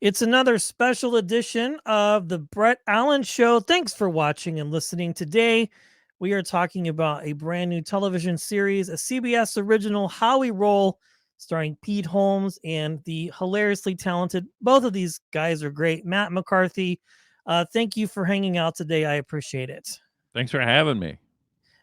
It's another special edition of the Brett Allen Show. Thanks for watching and listening. Today, we are talking about a brand new television series, a CBS original, How We Roll, starring Pete Holmes and the hilariously talented, both of these guys are great, Matt McCarthy. Thank you for hanging out today. I appreciate it. Thanks for having me.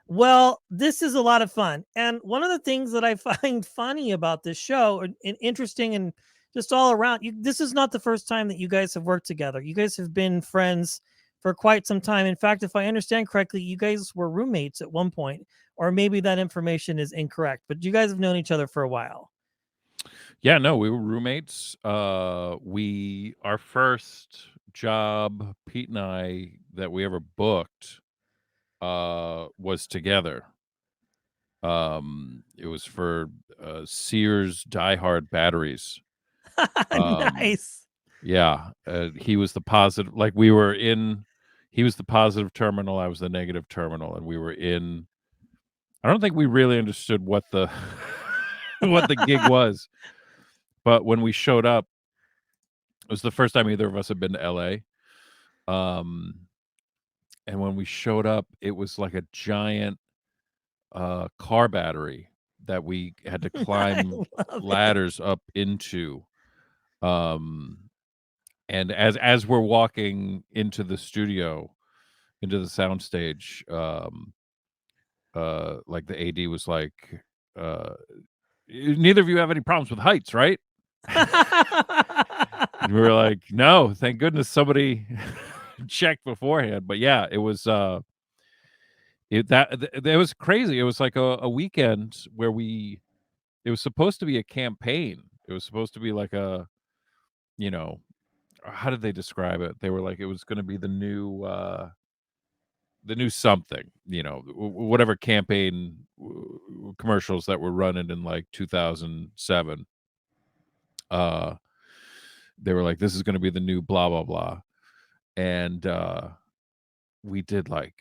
Well, this is a lot of fun. And one of the things that I find funny about this show and interesting and just all around, this is not the first time that you guys have worked together. You guys have been friends for quite some time. In fact, if I understand correctly, you guys were roommates at one point, or maybe that information is incorrect, but you guys have known each other for a while. Yeah, no, we were roommates. Our first job, Pete and I, that we ever booked, was together. It was for Sears Die Hard batteries. Um, Nice. yeah, he was the positive. Like we were in, he was the positive terminal. I was the negative terminal, and we were in. I don't think we really understood what the what the gig was, but when we showed up, it was the first time either of us had been to LA. Um, and when we showed up, it was like a giant car battery that we had to I climb love it. ladders up into. Um, and as we're walking into the studio, into the soundstage, like the AD was like, uh, "Neither of you have any problems with heights, right?" And we were like, "No, thank goodness somebody checked beforehand." But yeah, it was it was crazy. It was like a weekend where it was supposed to be a campaign. It was supposed to be like a, you know, how did they describe it? They were like it was going to be the new something, whatever campaign commercials that were running in like 2007. Uh they were like, this is going to be the new blah blah blah. And we did like,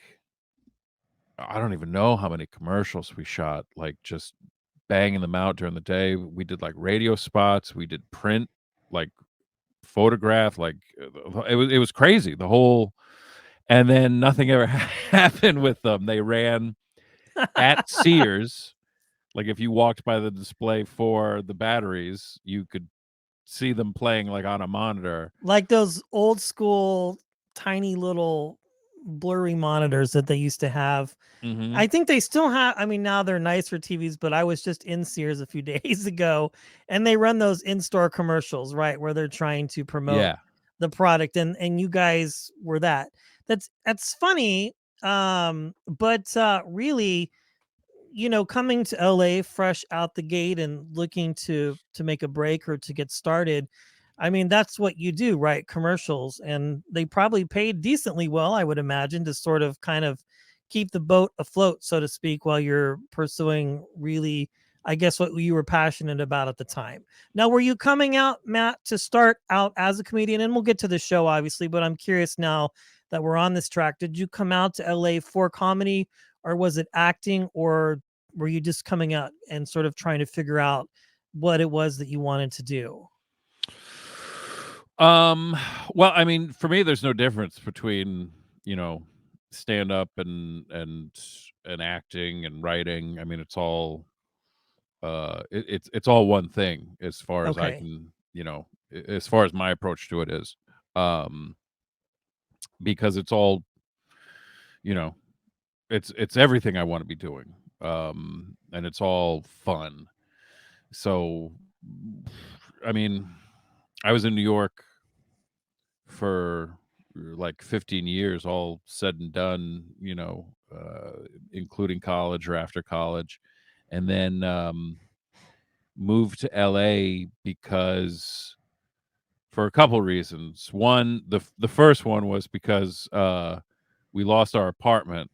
I don't even know how many commercials we shot, like just banging them out during the day. We did like radio spots, we did print, like photograph, like it was crazy. The whole, and then nothing ever happened with them. They ran at Sears. Like if you walked by the display for the batteries, you could see them playing like on a monitor. Like those old school tiny little blurry monitors that they used to have. Hmm. I think they still have. I mean, now they're nicer TVs, but I was just in Sears a few days ago, and they run those in-store commercials, right, where they're trying to promote Yeah. the product, and you guys were that. That's funny. But really, coming to LA fresh out the gate and looking to make a break or to get started, I mean, that's what you do, right? Commercials, and they probably paid decently well, I would imagine, to sort of kind of keep the boat afloat, so to speak, while you're pursuing really, I guess, what you were passionate about at the time. Now, were you coming out, Matt, to start out as a comedian? And we'll get to the show, obviously, but I'm curious now that we're on this track. Did you come out to LA for comedy, or was it acting, or were you just coming out and sort of trying to figure out what it was that you wanted to do? Um, well, I mean, for me, there's no difference between, stand up and acting and writing. I mean, it's all it's all one thing as far as I Okay. can, as far as my approach to it is. Um, because it's all, you know, it's everything I want to be doing. And it's all fun. So I mean, I was in New York for like 15 years, all said and done, including college or after college. And then moved to LA because for a couple reasons. One, the first one was because we lost our apartment,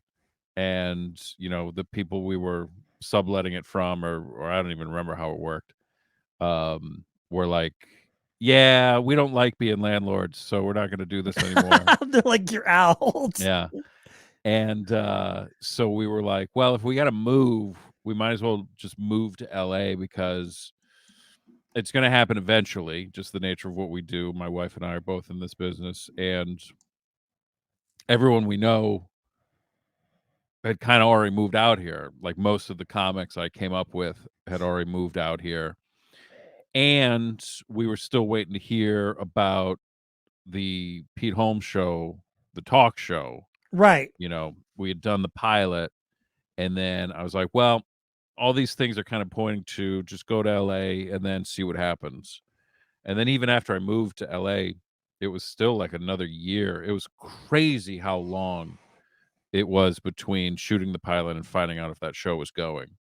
and the people we were subletting it from, or I don't even remember how it worked, were like, yeah, we don't like being landlords, so we're not going to do this anymore. They're like, you're out. Yeah. And so we were like, well, if we got to move, we might as well just move to LA because it's gonna happen eventually, just the nature of what we do. My wife and I are both in this business, and everyone we know had kinda already moved out here. Like, most of the comics I came up with had already moved out here, and we were still waiting to hear about the Pete Holmes show, the talk show. Right. We had done the pilot, and then I was like, "Well, all these things are kinda pointing to just go to LA and then see what happens." And then even after I moved to LA, it was still, like, another year. It was crazy how long it was between shooting the pilot and finding out if that show was going,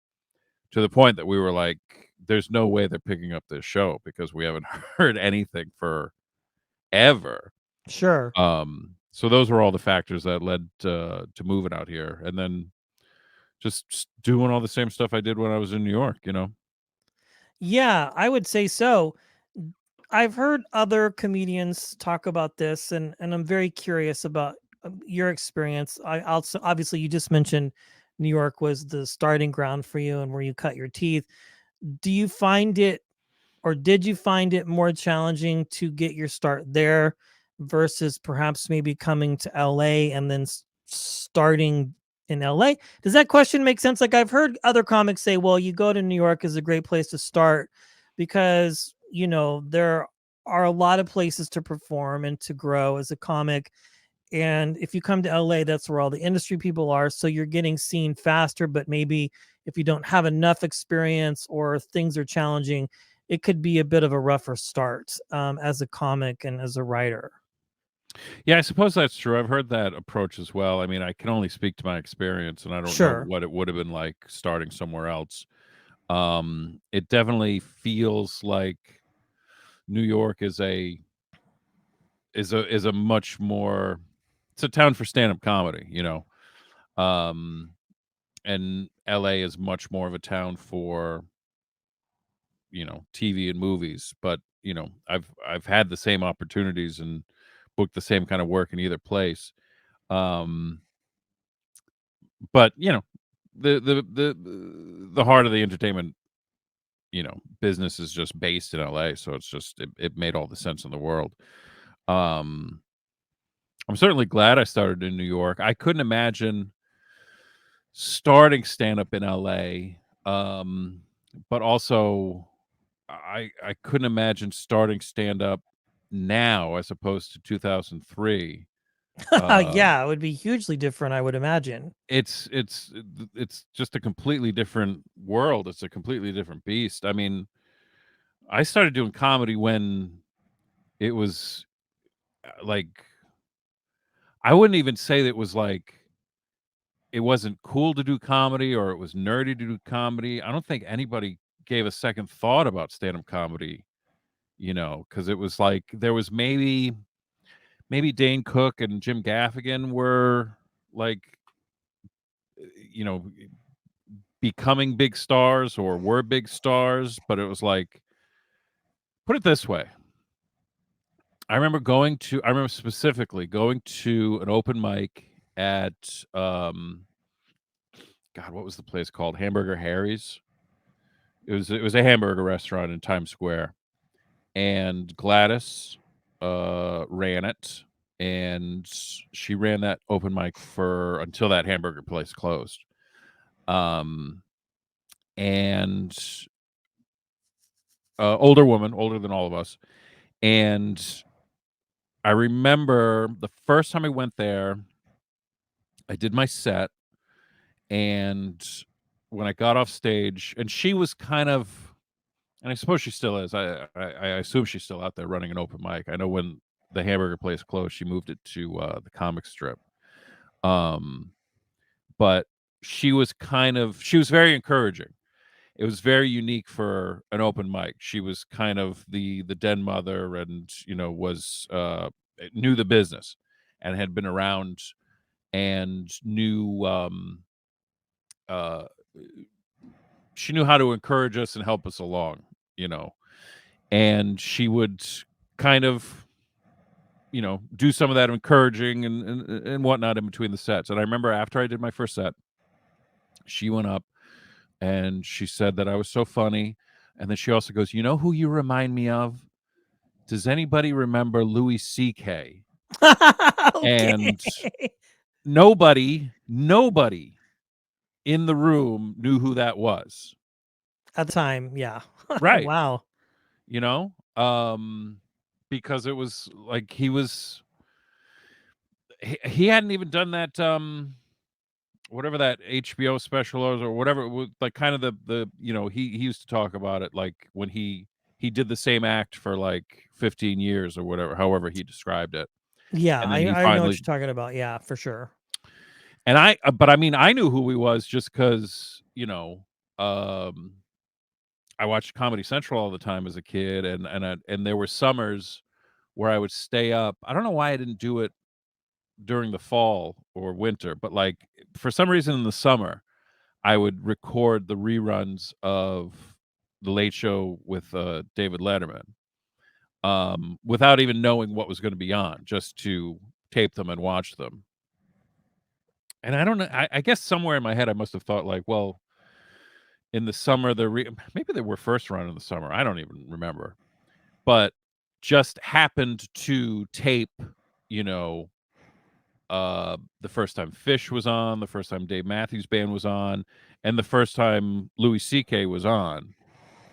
to the point that we were like, "There's no way they're picking up this show because we haven't heard anything forever." Sure. So those were all the factors that led to moving out here, and then just doing all the same stuff I did when I was in New York. Yeah, I would say so. I've heard other comedians talk about this, and I'm very curious about your experience. I also obviously you just mentioned New York was the starting ground for you and where you cut your teeth. Do you find it, or did you find it more challenging to get your start there versus perhaps maybe coming to LA and then starting in LA? Does that question make sense? Like, I've heard other comics say, well, you go to New York is a great place to start because, there are a lot of places to perform and to grow as a comic. And if you come to LA, that's where all the industry people are. So you're getting seen faster, but maybe if you don't have enough experience or things are challenging, it could be a bit of a rougher start as a comic and as a writer. Yeah, I suppose that's true. I've heard that approach as well. I mean, I can only speak to my experience, and I don't know Sure. what it would have been like starting somewhere else. It definitely feels like New York is a much more, it's a town for stand-up comedy. Um, and LA is much more of a town for, TV and movies. But, I've had the same opportunities and booked the same kind of work in either place. Um, but, the heart of the entertainment, business is just based in LA, so it made all the sense in the world. Um, I'm certainly glad I started in New York. I couldn't imagine starting stand up in LA, but also I couldn't imagine starting stand up now as opposed to 2003. Yeah, it would be hugely different, I would imagine. It's just a completely different world. It's a completely different beast. I mean, I started doing comedy when it was like, I wouldn't even say that it was like it wasn't cool to do comedy or it was nerdy to do comedy. I don't think anybody gave a second thought about stand-up comedy, because it was like there was maybe Dane Cook and Jim Gaffigan were like, you know, becoming big stars or were big stars, but it was like, put it this way. I remember specifically going to an open mic at God, what was the place called? Hamburger Harry's. It was a hamburger restaurant in Times Square, and Gladys ran it, and she ran that open mic for until that hamburger place closed. Um, and Older woman, older than all of us, and I remember the first time I went there, I did my set, and when I got off stage, and she was kind of, and I suppose she still is. I assume she's still out there running an open mic. I know when the hamburger place closed, she moved it to the comic strip. Um, but she was very encouraging. It was very unique for an open mic. She was kind of the den mother, and was knew the business and had been around and knew uh, she knew how to encourage us and help us along. You know, and she would kind of do some of that encouraging and whatnot in between the sets. And I remember after I did my first set, she went up and she said that I was so funny And then she also goes, "You know who you remind me of? Does anybody remember Louis C.K.?" Okay. And nobody in the room knew who that was. At the time, yeah. Right. Wow. You know? Because it was like he hadn't even done that whatever that HBO special was or whatever it was, like kind of the he used to talk about it like when he did the same act for like 15 years or whatever, however he described it. Yeah, And then he I know what finally you're talking about. Yeah, for sure. and but I mean, I knew who he was just because, I watched Comedy Central all the time as a kid, and there were summers where I would stay up. I don't know why I didn't do it during the fall or winter, but like for some reason in the summer, I would record the reruns of The Late Show with David Letterman, without even knowing what was going to be on, just to tape them and watch them. And I don't know. I guess somewhere in my head, I must have thought like, well, in the summer, maybe they were first run in the summer. I don't even remember, but just happened to tape, you know, the first time Fish was on, the first time Dave Matthews Band was on, and the first time Louis C.K. was on.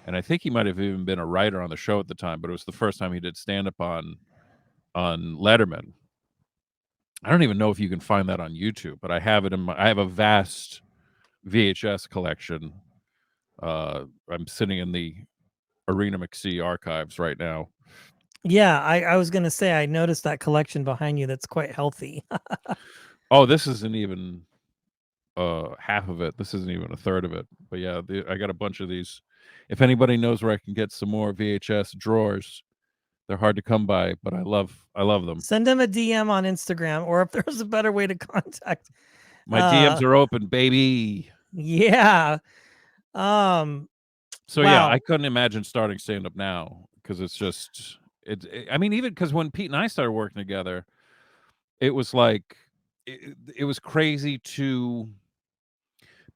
And I think he might have even been a writer on the show at the time, but it was the first time he did stand up on Letterman. I don't even know if you can find that on YouTube, but I have it I have a vast VHS collection. I'm sitting in the Arena McSee archives right now. Yeah, I was gonna say I noticed that collection behind you that's quite healthy. Oh, this isn't even half of it. This isn't even a third of it. But yeah, I got a bunch of these. If anybody knows where I can get some more VHS drawers, they're hard to come by, but I love them. Send him a DM on Instagram, or if there's a better way to contact. My DMs Uh, are open, baby. yeah. Um, So yeah, I wow. couldn't imagine starting stand up now because it's just I mean, even because when Pete and I started working together, it was like it was crazy to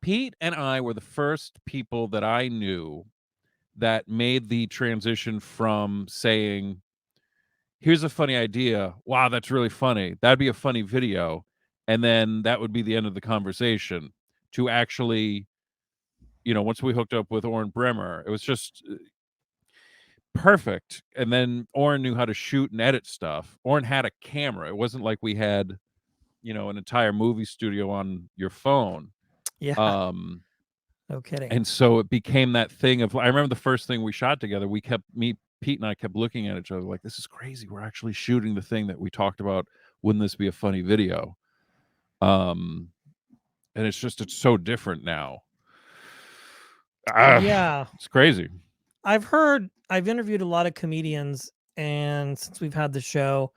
Pete and I were the first people that I knew that made the transition from saying, "Here's a funny idea. Wow, that's really funny. That'd be a funny video." And then that would be the end of the conversation to actually, once we hooked up with Oren Bremer, it was just perfect. And then Oren knew how to shoot and edit stuff. Oren had a camera. It wasn't like we had, an entire movie studio on your phone. Yeah. Um, No kidding. and so it became that thing of I remember the first thing we shot together, Pete and I kept looking at each other like, this is crazy. We're actually shooting the thing that we talked about. Wouldn't this be a funny video? Um, and it's so different now. Yeah. It's crazy. I've interviewed a lot of comedians, and since we've had the show,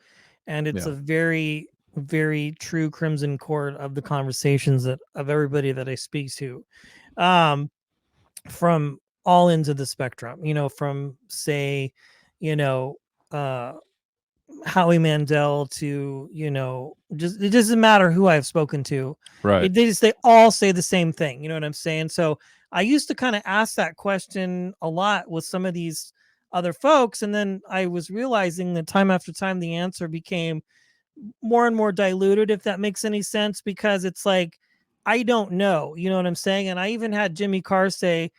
and it's Yeah. a very, very true crimson cord of the conversations that of everybody that I speak to, um, from all ends of the spectrum. From say, you know, uh, Howie Mandel to, just it doesn't matter who I've spoken to. Right. They all say the same thing. You know what I'm saying? So I used to kind of ask that question a lot with some of these other folks, and then I was realizing that time after time the answer became more and more diluted, if that makes any sense, because it's like I don't know. You know what I'm saying? And I even had Jimmy Carr say,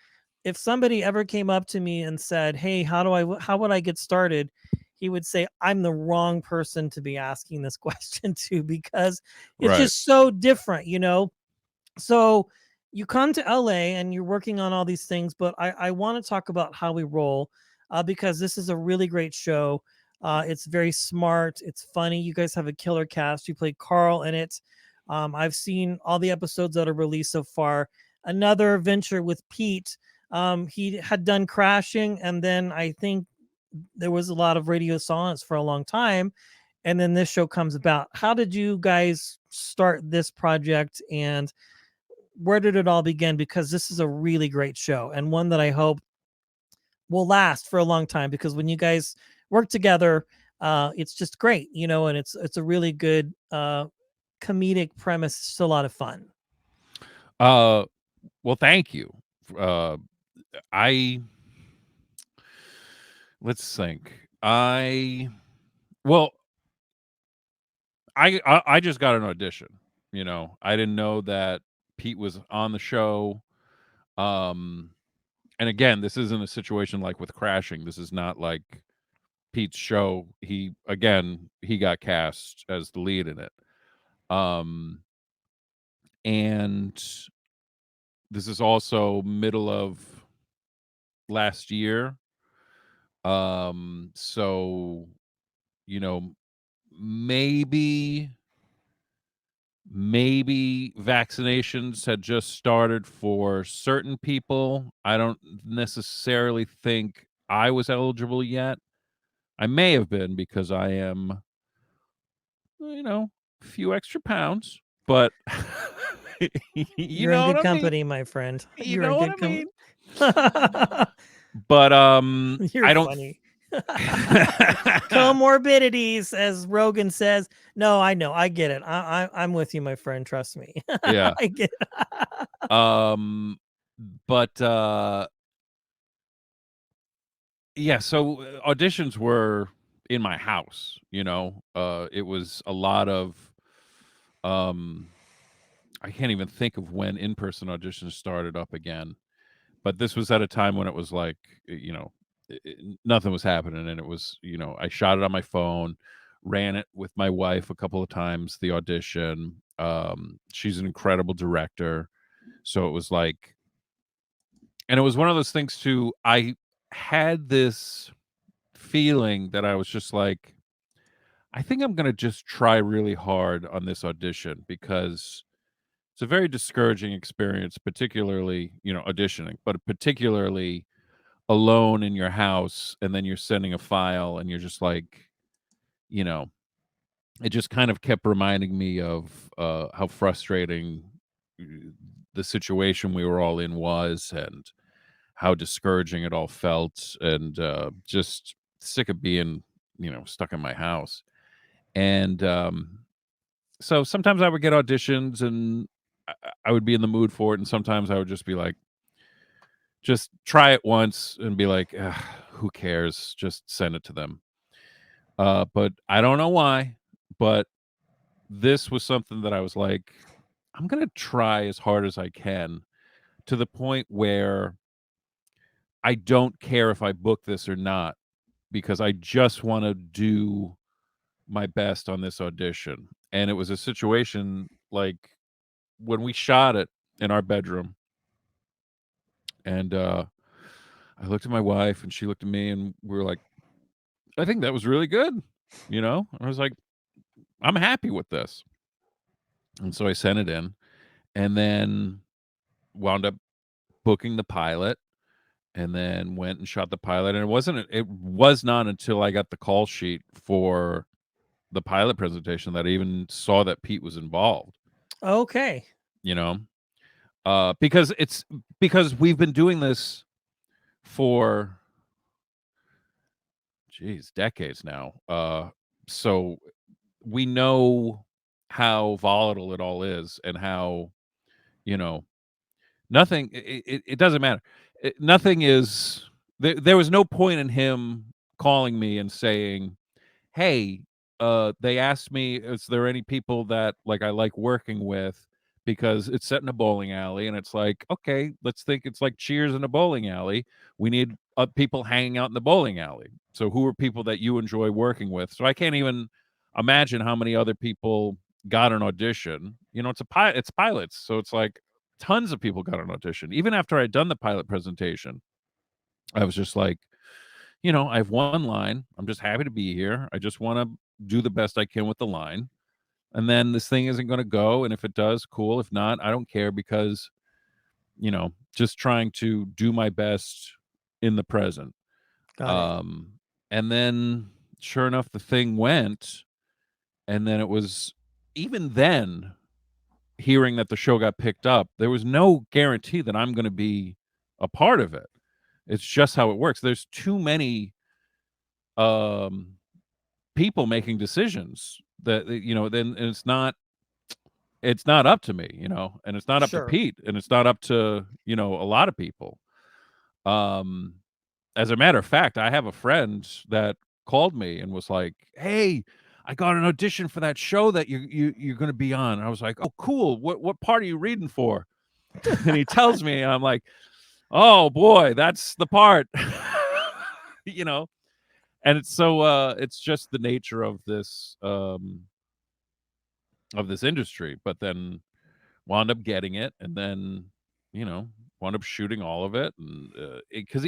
if somebody ever came up to me and said, "Hey, how would I get started?" He would say, "I'm the wrong person to be asking this question to, because it's Right. just so different." So you come to LA and you're working on all these things, but I want to talk about how we roll, because this is a really great show. It's very smart. It's funny. You guys have a killer cast. You play Carl in it. I've seen all the episodes that are released so far. Another venture with Pete. He had done Crashing, and then I think there was a lot of radio silence for a long time. And then this show comes about. How did you guys start this project, and where did it all begin? Because this is a really great show, and one that I hope will last for a long time, because when you guys work together, it's just great, and it's a really good comedic premise. It's just a lot of fun. Uh, well, thank you. Uh, I let's think. Well, I just got an audition, you know? I didn't know that Pete was on the show, um, and again, this isn't a situation like with Crashing. This is not like Pete's show. He got cast as the lead in it. Um, and this is also middle of last year. So, you know, maybe maybe vaccinations had just started for certain people. I don't necessarily think I was eligible yet. I may have been because I am, a few extra pounds, but you You're in know what good I mean? company, my friend. You You're in know what good I mean? company. But You're I don't funny. Comorbidities, as Rogan says. No, I know. I get it. I'm with you, my friend. Trust me. yeah. I get it. Um but yeah, so auditions were in my house, you know. It was a lot of um I can't even think of when in-person auditions started up again. But this was at a time when it was like, nothing was happening, and it was, I shot it on my phone, ran it with my wife a couple of times, the audition. She's an incredible director, so it was like, and it was one of those things too. I had this feeling that I was just like, I think I'm gonna just try really hard on this audition because it's a very discouraging experience, particularly, auditioning, but particularly alone in your house, and then you're sending a file and you're just like, you know, it just kind of kept reminding me of how frustrating uh, the situation we were all in was, and how discouraging it all felt, and just sick of being, stuck in my house. And so sometimes I would get auditions, and I would be in the mood for it, and sometimes I would just be like, just try it once and be like, "Ugh, who cares? Just send it to them." But I don't know why, but this was something that I was like, I'm gonna try as hard as I can, to the point where I don't care if I book this or not, because I just want to do my best on this audition. And it was a situation like when we shot it in our bedroom, and I looked at my wife and she looked at me, and we were like, I think that was really good. I was like, I'm happy with this. And so I sent it in, and then wound up booking the pilot, and then went and shot the pilot. And it was not until I got the call sheet for the pilot presentation that I even saw that Pete was involved, Okay. you know? Because we've been doing this for, geez, decades now. So we know how volatile it all is, and how, you know, nothing, it doesn't matter. Nothing is, there was no point in him calling me and saying, "Hey, they asked me, is there any people that, like, I like working with, because it's set in a bowling alley," and it's like, "Okay, let's think it's like Cheers in a bowling alley. We need, people hanging out in the bowling alley. So who are people that you enjoy working with?" So I can't even imagine how many other people got an audition. It's pilots, so it's like tons of people got an audition. Even after I'd done the pilot presentation, I was just like, I have one line. I'm just happy to be here. I just want to do the best I can with the line. And then this thing isn't going to go. And if it does, cool. If not, I don't care, because, just trying to do my best in the present. Got it. Um, and then sure enough, the thing went. And then it was, even then, hearing that the show got picked up, there was no guarantee that I'm going to be a part of it. It's just how it works. There's too many um people making decisions that, then, and it's not up to me, and it's not up to Sure. Pete, and it's not up to, a lot of people. um as a matter of fact, I have a friend that called me and was like, "Hey, I got an audition for that show that you're gonna be on." I was like, "Oh, cool. What part are you reading for?" And he tells me, and I'm like, "Oh boy, that's the part." you know, and it's so it's just the nature of this industry. But then wound up getting it, and then you know wound up shooting all of it, and because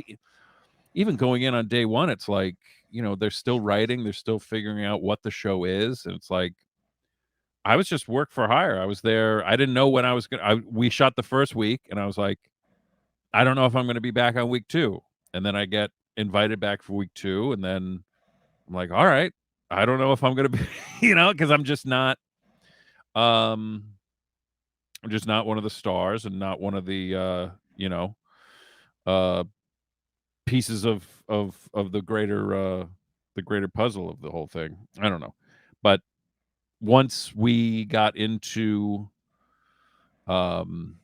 even going in on day one, it's like, they're still writing, they're still figuring out what the show is, and it's like I was just work for hire. I was there. I didn't know when I was gonna. We shot the first week, and I was like, I don't know if I'm going to be back on week two. And then I get invited back for week two, and then I'm like, all right, I don't know if I'm going to be, because um, I'm just not one of the stars and not one of the, uh, pieces of the greater puzzle of the whole thing. I don't know, but once we um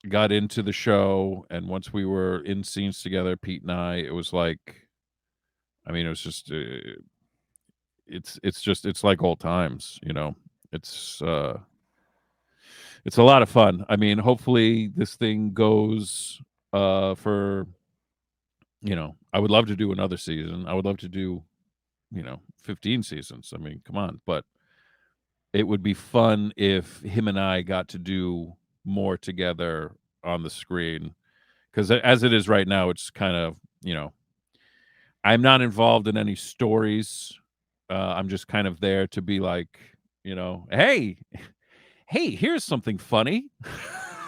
got into the show, and once we were in scenes together, Pete and I, it was like, I mean, it was just it's like old times. It's it's a lot of fun. I mean, hopefully this thing goes for, I would love to do another season. I would love to do, 15 seasons. I mean, come on. But it would be fun if him and I got to do more together on the screen, because as it is right now, it's kind of, I'm not involved in any stories. I'm just kind of there to be like, hey, hey, here's something funny.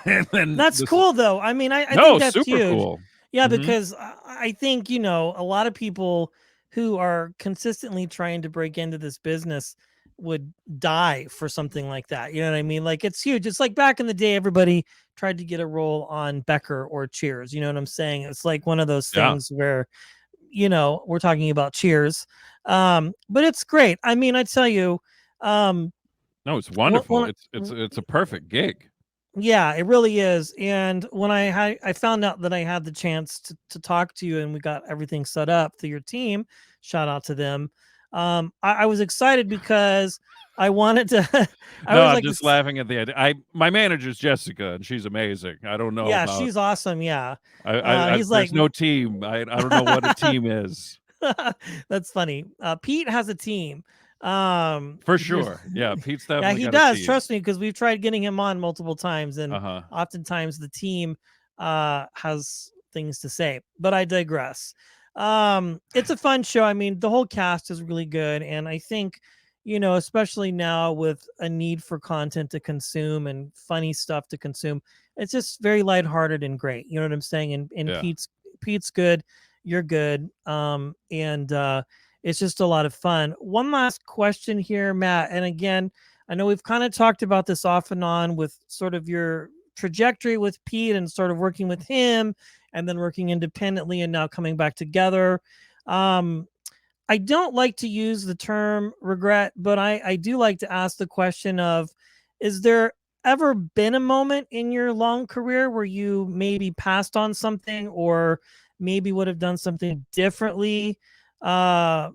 And then That's this, cool though. I mean, I think no, that's super huge. cool. Yeah, Hmm. because I think, a lot of people who are consistently trying to break into this business would die for something like that. You know what I mean? Like it's huge. It's like back in the day, everybody tried to get a role on Becker or Cheers. You know what I'm saying? It's like one of those Yeah. things where, we're talking about Cheers. But it's great. I mean, I tell you, um, No, it's what wonderful. one It's a perfect gig. yeah, it really is. And when I found out that I had the chance to talk to you and we got everything set up through your team, shout out to them. I was excited because I wanted to. I No, was I'm like, just laughing at the idea. My manager's Jessica, and she's amazing. I don't know yeah, about. she's awesome. Yeah, I he's like, there's no team. I don't know what a team is. that's funny. Pete has a team. For There's, sure. Yeah, Pete's yeah, definitely he got a does. team. Trust me, because we've tried getting him on multiple times, and Uh-huh. oftentimes the team has things to say. But I digress. It's a fun show. I mean, the whole cast is really good, and I think, especially now with a need for content to consume and funny stuff to consume, it's just very lighthearted and great. You know what I'm saying? And Yeah. Pete's good, you're good, and it's just a lot of fun. One last question here, Matt, and again, I know we've kind of talked about this off and on with sort of your trajectory with Pete and sort of working with him and then working independently and now coming back together. Um, I don't like to use the term regret, but I do like to ask the question of, is there ever been a moment in your long career where you maybe passed on something or maybe would have done something differently? Uh,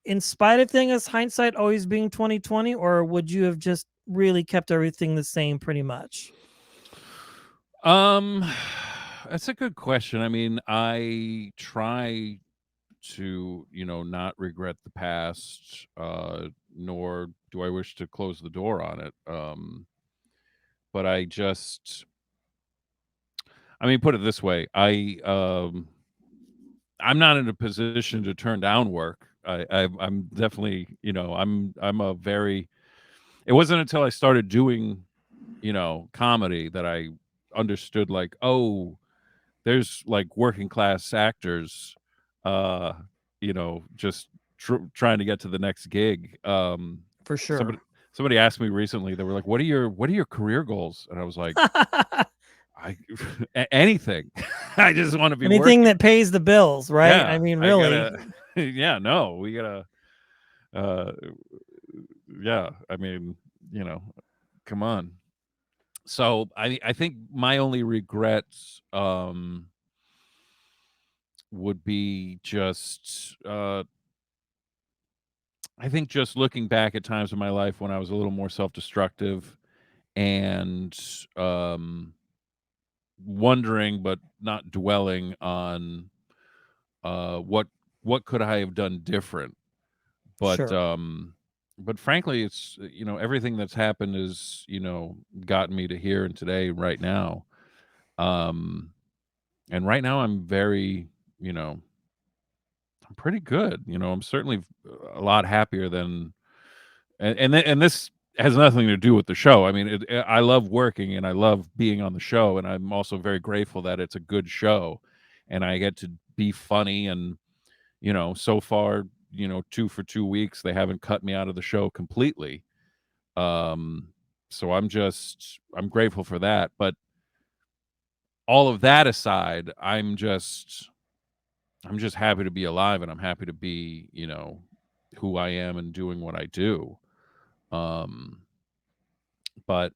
in spite of things, hindsight always being 2020, or would you have just really kept everything the same pretty much? Um, that's a good question. I mean, I try to, not regret the past, nor do I wish to close the door on it. But I mean, put it this way, I'm not in a position to turn down work. I'm definitely, I'm a very. It wasn't until I started doing, comedy that I understood, like, oh, there's like working class actors, uh, just trying to get to the next gig. For Somebody sure. somebody asked me recently. They were like, "What are your career goals?" And I was like, "I anything. I just want to be Anything working." that pays the bills, right? Yeah, I mean, I really. gotta. Yeah, no, we gotta. Uh, yeah, I mean, come on. So I think my only regrets, would be just, I think just looking back at times in my life when I was a little more self-destructive and, um, wondering but not dwelling on, what could I have done different? But, Sure. but frankly, it's, everything that's happened is, gotten me to here and today right now. Um, and right now I'm very, you know, I'm pretty good. I'm certainly a lot happier than and this has nothing to do with the show. I mean, I love working and I love being on the show, and I'm also very grateful that it's a good show, and I get to be funny. And so far, 2 for 2 weeks, they haven't cut me out of the show completely. Um, so I'm grateful for that. But all of that aside, I'm just happy to be alive, and I'm happy to be, who I am and doing what I do. Um, but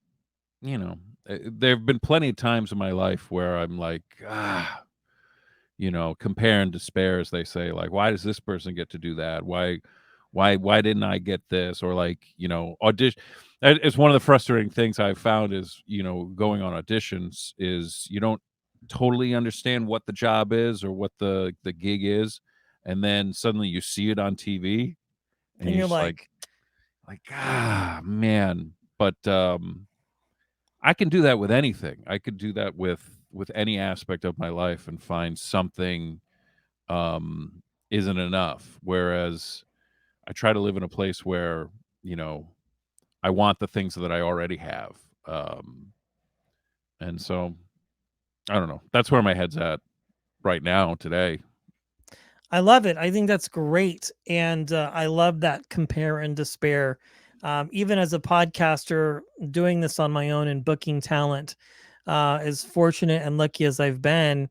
there have been plenty of times in my life where I'm like, compare and despair, as they say. Like, why does this person get to do that? Why didn't I get this? Or like, audition. It's one of the frustrating things I've found is, going on auditions is you don't totally understand what the job is or what the gig is, and then suddenly you see it on TV, and And you're you're just like, man. But I can do that with anything. I could do that with any aspect of my life and find something isn't enough. Whereas I try to live in a place where, you know, I want the things that I already have. And so I don't know. That's where my head's at right now today. I love it. I think that's great. And I love that compare and despair. Even as a podcaster, doing this on my own and booking talent, as fortunate and lucky as I've been,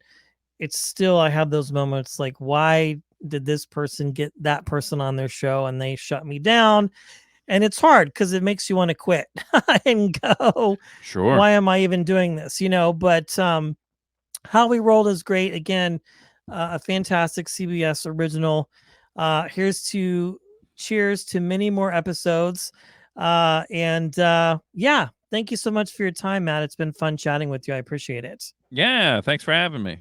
it's still, I have those moments like, why did this person get that person on their show and they shut me down? And it's hard because it makes you want to quit and go, Sure. why am I even doing this? But How We Rolled is great. Again, a fantastic CBS original. Here's to cheers to many more episodes. Yeah, thank you so much for your time, Matt. It's been fun chatting with you. I appreciate it. Yeah. Thanks for having me.